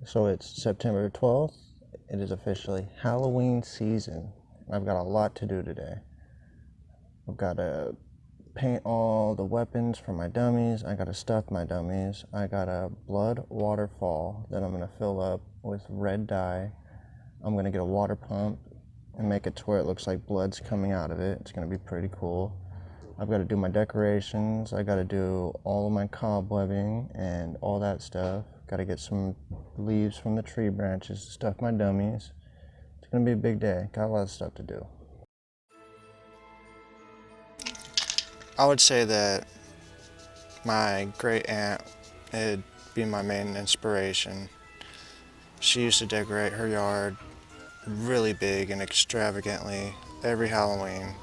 So it's September 12th. It is officially Halloween season. I've got a lot to do today. I've got to paint all the weapons for my dummies. I got to stuff my dummies. I got a blood waterfall that I'm going to fill up with red dye. I'm going to get a water pump and make it to where it looks like blood's coming out of it. It's going to be pretty cool. I've got to do my decorations. I got to do all of my cobwebbing and all that stuff. Got to get some leaves from the tree branches to stuff my dummies. It's going to be a big day. Got a lot of stuff to do. I would say that my great aunt would be my main inspiration. She used to decorate her yard really big and extravagantly every Halloween.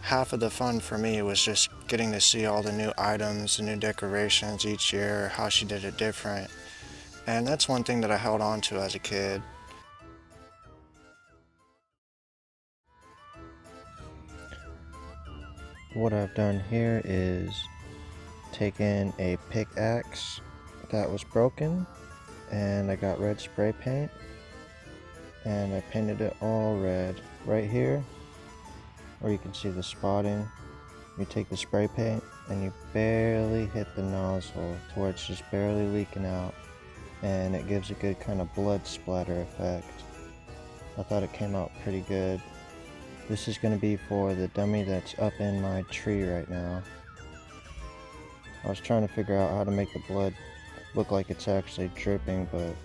Half of the fun for me was just getting to see all the new items, the new decorations each year, how she did it different. And that's one thing that I held on to as a kid. What I've done here is taken a pickaxe that was broken and I got red spray paint and I painted it all red right here where you can see the spotting. You take the spray paint and you barely hit the nozzle to where it's just barely leaking out, and it gives a good kind of blood splatter effect. I thought it came out pretty good. This is going to be for the dummy that's up in my tree right now. I was trying to figure out how to make the blood look like it's actually dripping, but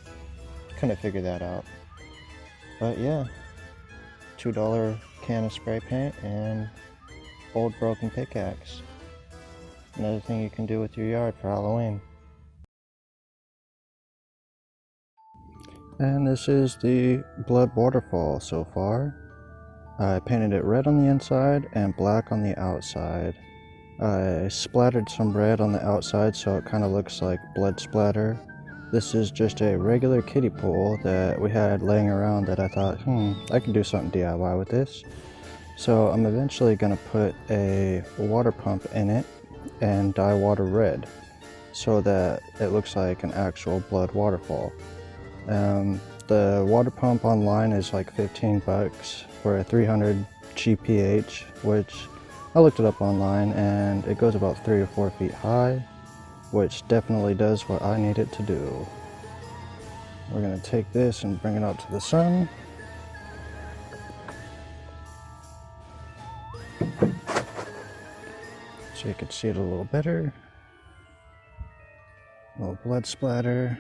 couldn't figure that out. But yeah, $2 can of spray paint and old broken pickaxe. Another thing you can do with your yard for Halloween. And this is the blood waterfall so far. I painted it red on the inside and black on the outside. I splattered some red on the outside so it kind of looks like blood splatter. This is just a regular kiddie pool that we had laying around that I thought, I can do something DIY with this. So I'm eventually going to put a water pump in it and dye water red so that it looks like an actual blood waterfall. The water pump online is like 15 bucks for a 300 GPH, which I looked it up online and it goes about 3 or 4 feet high, which definitely does what I need it to do. We're going to take this and bring it out to the sun. So you can see it a little better. A little blood splatter.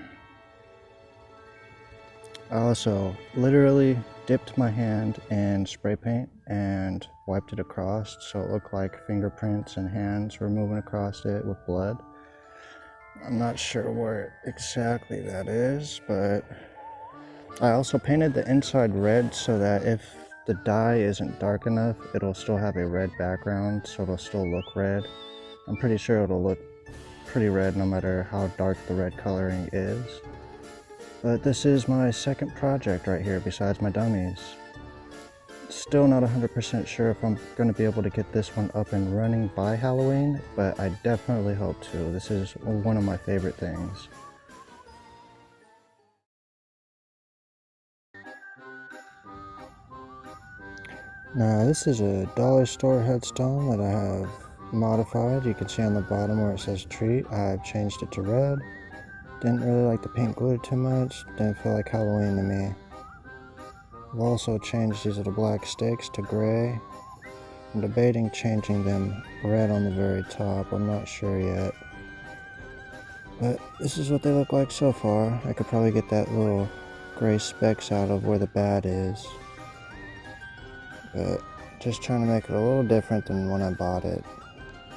I also literally dipped my hand in spray paint and wiped it across so it looked like fingerprints and hands were moving across it with blood. I'm not sure where exactly that is, but I also painted the inside red so that if the dye isn't dark enough, it'll still have a red background, so it'll still look red. I'm pretty sure it'll look pretty red no matter how dark the red coloring is. But this is my second project right here besides my dummies. Still not 100% sure if I'm going to be able to get this one up and running by Halloween, but I definitely hope to. This is one of my favorite things. Now this is a dollar store headstone that I have modified. You can see on the bottom where it says treat, I've changed it to red. Didn't really like the paint glitter too much, didn't feel like Halloween to me. I've also changed these little black sticks to gray. I'm debating changing them red on the very top, I'm not sure yet. But this is what they look like so far. I could probably get that little gray specks out of where the bat is. But just trying to make it a little different than when I bought it.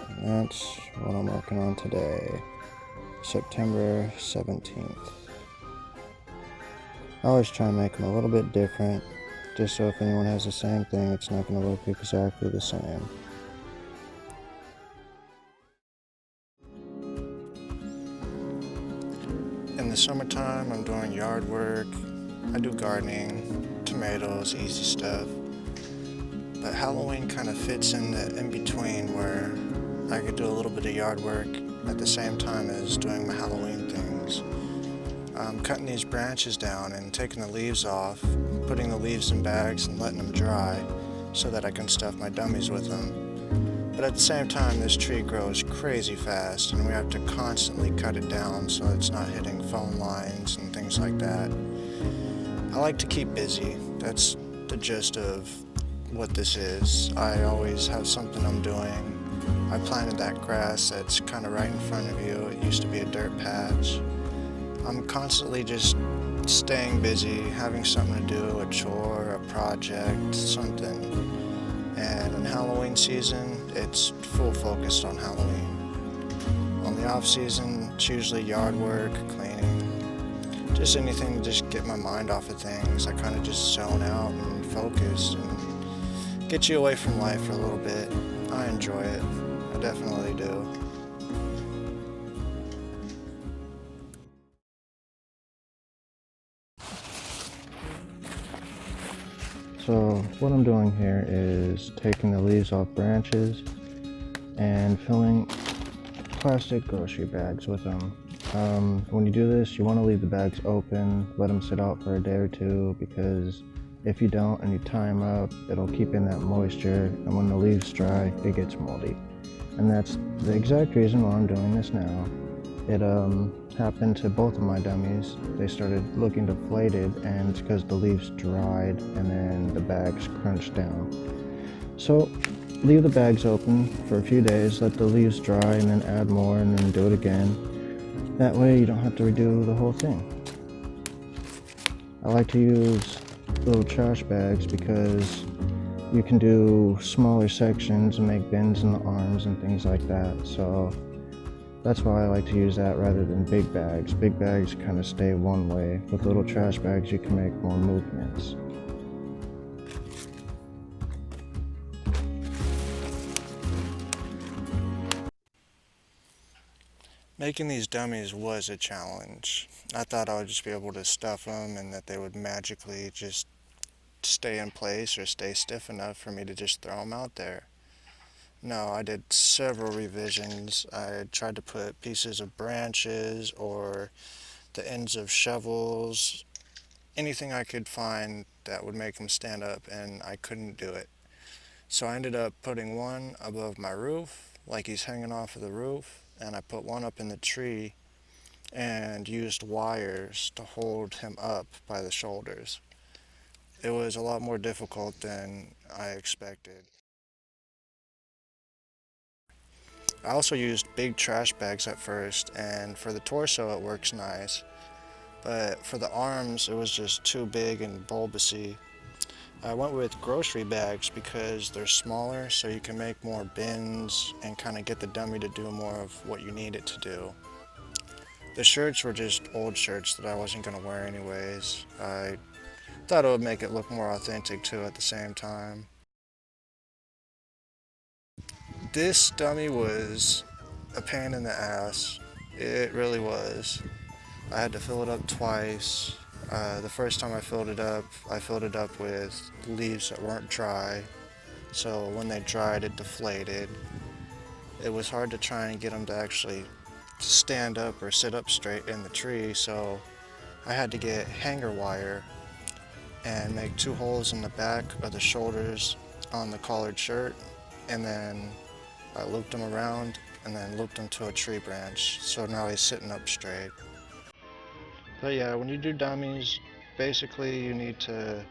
And that's what I'm working on today. September 17th. I always try and make them a little bit different, just so if anyone has the same thing, it's not going to look exactly the same. In the summertime, I'm doing yard work. I do gardening, tomatoes, easy stuff. But Halloween kind of fits in the in-between where I could do a little bit of yard work at the same time as doing my Halloween things. I'm cutting these branches down and taking the leaves off, putting the leaves in bags and letting them dry so that I can stuff my dummies with them. But at the same time, this tree grows crazy fast and we have to constantly cut it down so it's not hitting phone lines and things like that. I like to keep busy. That's the gist of what this is. I always have something I'm doing. I planted that grass that's kind of right in front of you. It used to be a dirt patch. I'm constantly just staying busy, having something to do, a chore, a project, something. And in Halloween season, it's full focused on Halloween. On the off season, it's usually yard work, cleaning, just anything to just get my mind off of things. I kind of just zone out and focus and get you away from life for a little bit. I enjoy it. I definitely do. So what I'm doing here is taking the leaves off branches and filling plastic grocery bags with them. When you do this, you want to leave the bags open, let them sit out for a day or two, because if you don't and you tie them up, it'll keep in that moisture, and when the leaves dry, it gets moldy. And that's the exact reason why I'm doing this now. It happened to both of my dummies. They started looking deflated, and it's because the leaves dried and then the bags crunched down. So leave the bags open for a few days, let the leaves dry, and then add more, and then do it again. That way you don't have to redo the whole thing. I like to use little trash bags because you can do smaller sections and make bins in the arms and things like that. So that's why I like to use that rather than big bags. Big bags kind of stay one way. With little trash bags, you can make more movements. Making these dummies was a challenge. I thought I would just be able to stuff them and that they would magically just stay in place or stay stiff enough for me to just throw them out there. No, I did several revisions. I tried to put pieces of branches or the ends of shovels, anything I could find that would make them stand up, and I couldn't do it. So I ended up putting one above my roof, like he's hanging off of the roof, and I put one up in the tree and used wires to hold him up by the shoulders. It was a lot more difficult than I expected. I also used big trash bags at first, and for the torso it works nice, but for the arms it was just too big and bulbousy. I went with grocery bags because they're smaller, so you can make more bins and kind of get the dummy to do more of what you need it to do. The shirts were just old shirts that I wasn't going to wear anyways. I thought it would make it look more authentic too at the same time. This dummy was a pain in the ass. It really was. I had to fill it up twice. The first time I filled it up with leaves that weren't dry. So when they dried, it deflated. It was hard to try and get them to actually stand up or sit up straight in the tree, so I had to get hanger wire and make 2 holes in the back of the shoulders on the collared shirt, and then I looped him around and then looped him to a tree branch, so now he's sitting up straight. But yeah, when you do dummies, basically you need to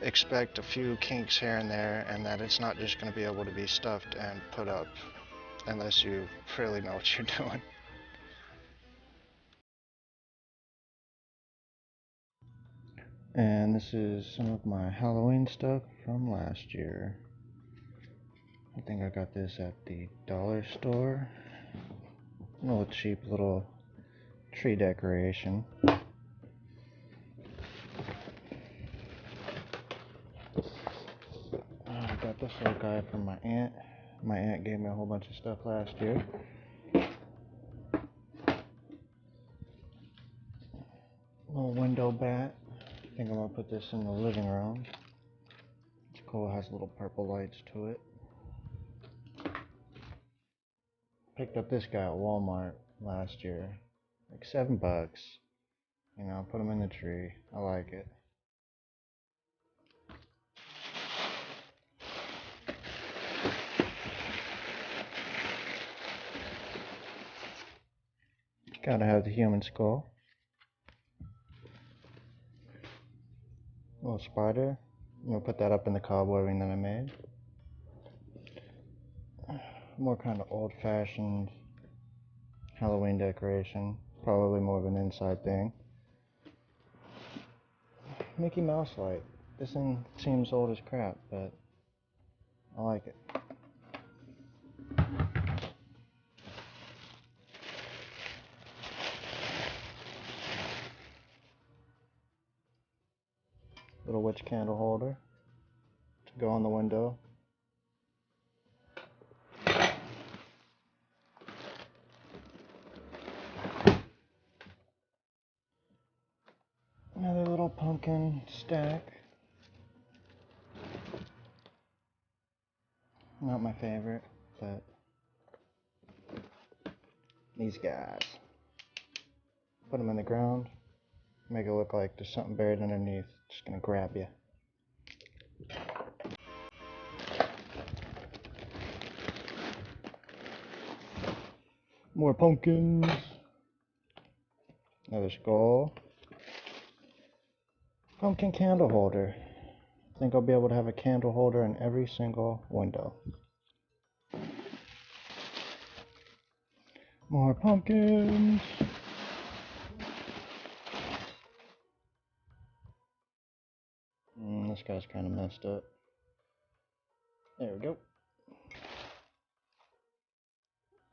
expect a few kinks here and there, and that it's not just going to be able to be stuffed and put up unless you really know what you're doing. And this is some of my Halloween stuff from last year. I think I got this at the dollar store. A little cheap little tree decoration. I got this little guy from my aunt. My aunt gave me a whole bunch of stuff last year. Little window bat. I think I'm gonna put this in the living room. It's cool, it has little purple lights to it. Picked up this guy at Walmart last year. Like $7. You know, put them in the tree. I like it. Gotta have the human skull. Little spider. I'm gonna put that up in the cobwebbing that I made. More kind of old-fashioned Halloween decoration. Probably more of an inside thing. Mickey Mouse light. This thing seems old as crap, but I like it. Little witch candle holder to go on the window. Another little pumpkin stack. Not my favorite, but these guys. Put them in the ground. Make it look like there's something buried underneath. Just gonna grab you. More pumpkins. Another skull. Pumpkin candle holder. I think I'll be able to have a candle holder in every single window. More pumpkins. This guy's kind of messed up. There we go.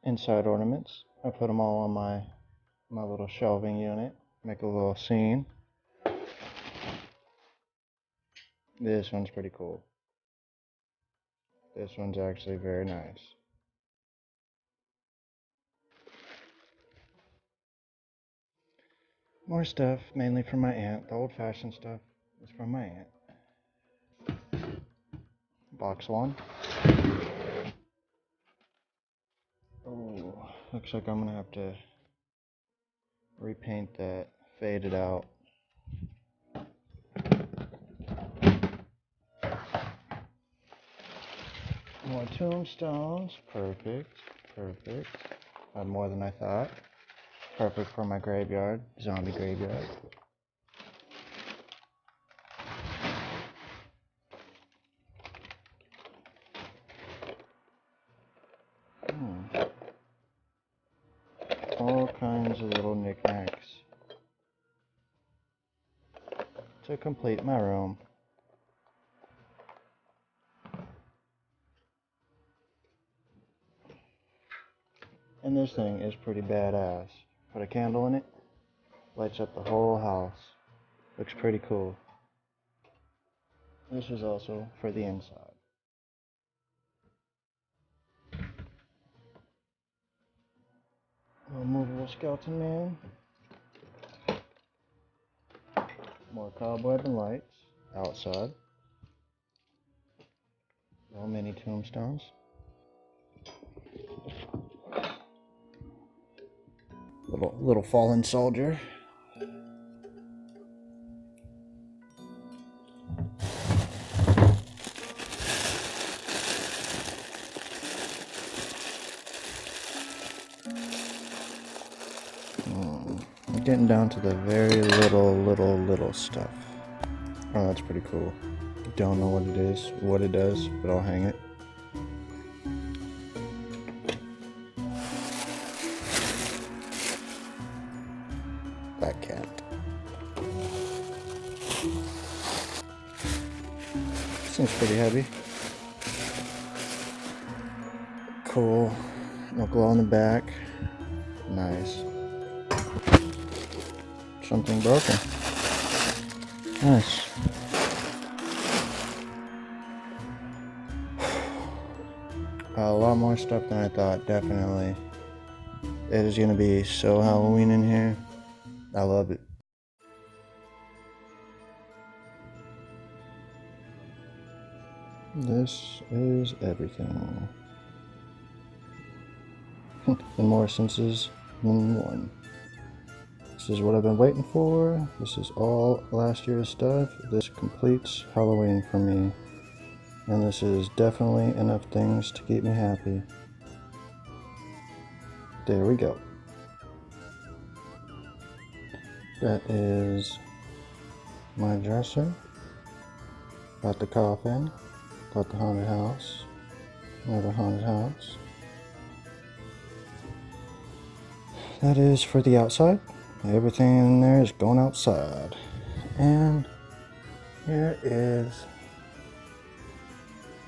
Inside ornaments. I put them all on my little shelving unit. Make a little scene. This one's pretty cool. This one's actually very nice. More stuff, mainly from my aunt. The old-fashioned stuff is from my aunt. Box one. Oh, looks like I'm gonna have to repaint that, fade it out. More tombstones. Perfect. Perfect. Had more than I thought. Perfect for my graveyard. Zombie graveyard. All kinds of little knickknacks to complete my room. And this thing is pretty badass. Put a candle in it, lights up the whole house. Looks pretty cool. This is also for the inside. Little movable skeleton man. More cobweb and lights outside. Little mini tombstones. Little fallen soldier. Getting down to the very little stuff. Oh, that's pretty cool. Don't know what it is, what it does, but I'll hang it. That cat. Seems pretty heavy. Cool. No glow in the back. Nice. Something broken. Nice. A lot more stuff than I thought, definitely. It is gonna be so Halloween in here. I love it. This is everything. And more senses than one. This is what I've been waiting for. This is all last year's stuff. This completes Halloween for me. And this is definitely enough things to keep me happy. There we go. That is my dresser. Got the coffin. Got the haunted house. Another haunted house. That is for the outside. Everything in there is going outside. And here is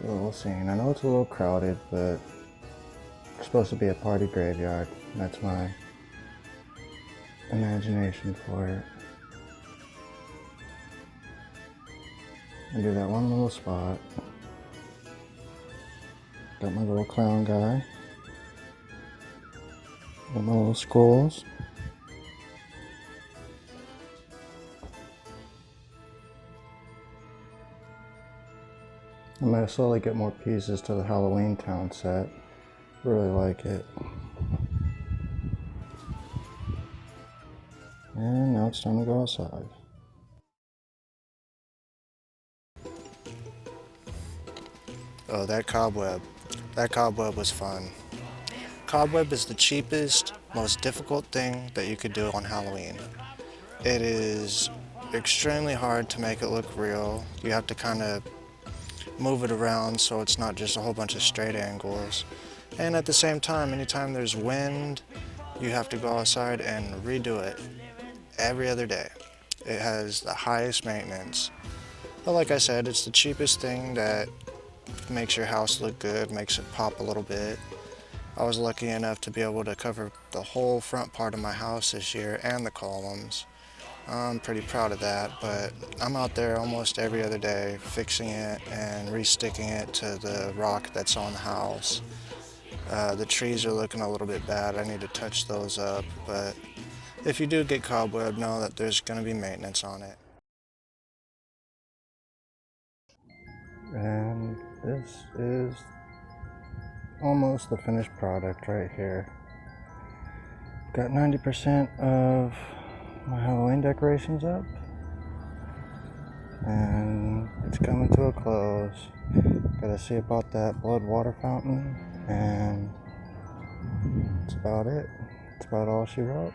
a little scene. I know it's a little crowded, but it's supposed to be a party graveyard. That's my imagination for it. I do that one little spot. Got my little clown guy. Got my little skulls. I'm gonna slowly get more pieces to the Halloween town set. Really like it. And now it's time to go outside. Oh, that cobweb. That cobweb was fun. Cobweb is the cheapest, most difficult thing that you could do on Halloween. It is extremely hard to make it look real. You have to kind of move it around so it's not just a whole bunch of straight angles. And at the same time, anytime there's wind, you have to go outside and redo it every other day. It has the highest maintenance. But like I said, it's the cheapest thing that makes your house look good, makes it pop a little bit. I was lucky enough to be able to cover the whole front part of my house this year and the columns. I'm pretty proud of that, but I'm out there almost every other day fixing it and resticking it to the rock that's on the house. The trees are looking a little bit bad. I need to touch those up, but if you do get cobweb, know that there's going to be maintenance on it. And this is almost the finished product right here. Got 90% of my Halloween decorations up, and it's coming to a close. Gotta see about that blood water fountain, and that's about it. That's about all she wrote.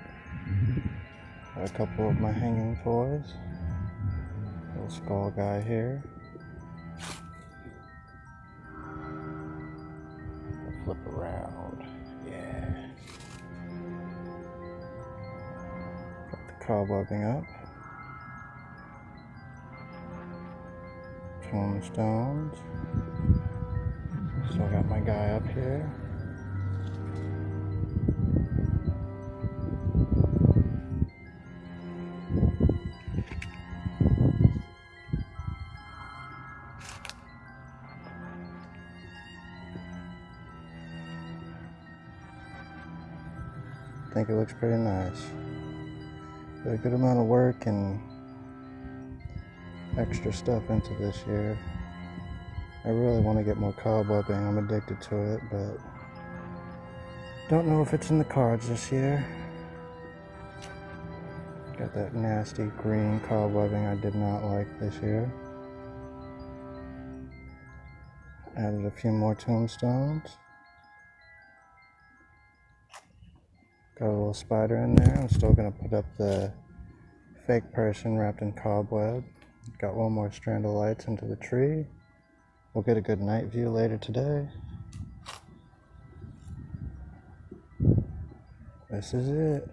Got a couple of my hanging toys. Little skull guy here. Flip around. Yeah. Got the cobwebbing up. Tombstones. Still got my guy up here. I think it looks pretty nice. Put a good amount of work and extra stuff into this year. I really want to get more cobwebbing. I'm addicted to it, but don't know if it's in the cards this year. Got that nasty green cobwebbing I did not like this year. Added a few more tombstones. Got a little spider in there. I'm still going to put up the fake person wrapped in cobweb. Got one more strand of lights into the tree. We'll get a good night view later today. This is it.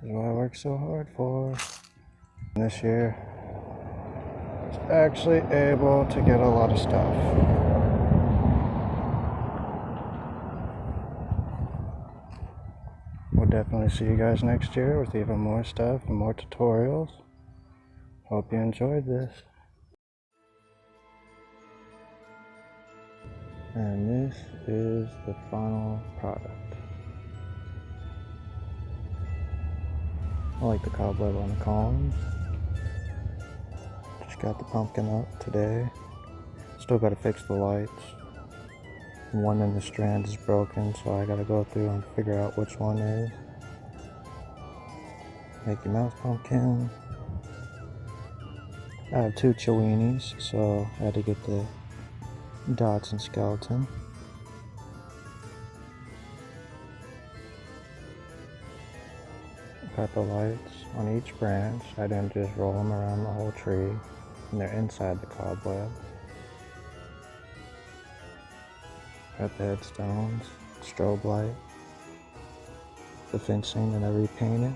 This is what I worked so hard for. This year, I was actually able to get a lot of stuff. We'll definitely see you guys next year with even more stuff and more tutorials. Hope you enjoyed this. And this is the final product. I like the cobweb on the columns. Just got the pumpkin up today. Still got to fix the lights. One in the strand is broken, so I got to go through and figure out which one is. Mickey Mouse pumpkin. I have two Cheweenies, so I had to get the dots and skeleton. Got the lights on each branch. I didn't just roll them around the whole tree, and they're inside the cobweb. Got the headstones, strobe light, the fencing that I repainted.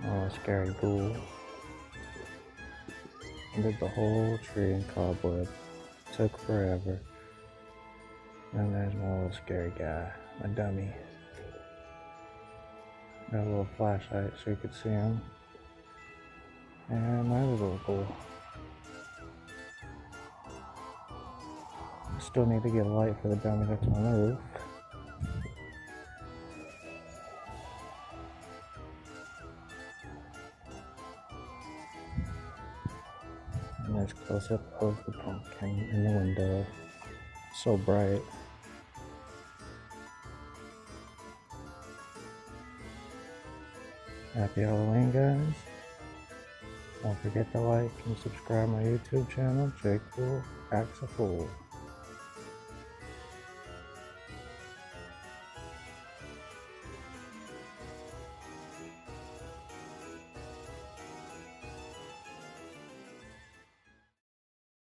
Oh, scary ghoul. I did the whole tree in cobweb. Took forever. And there's my little scary guy, my dummy. Got a little flashlight so you could see him. And my other little ghoul. Still need to get a light for the dummy that's on the roof. And there's close up of the pumpkin in the window. So bright. Happy Halloween, guys. Don't forget to like and subscribe my YouTube channel, J Cool Acts a Fool.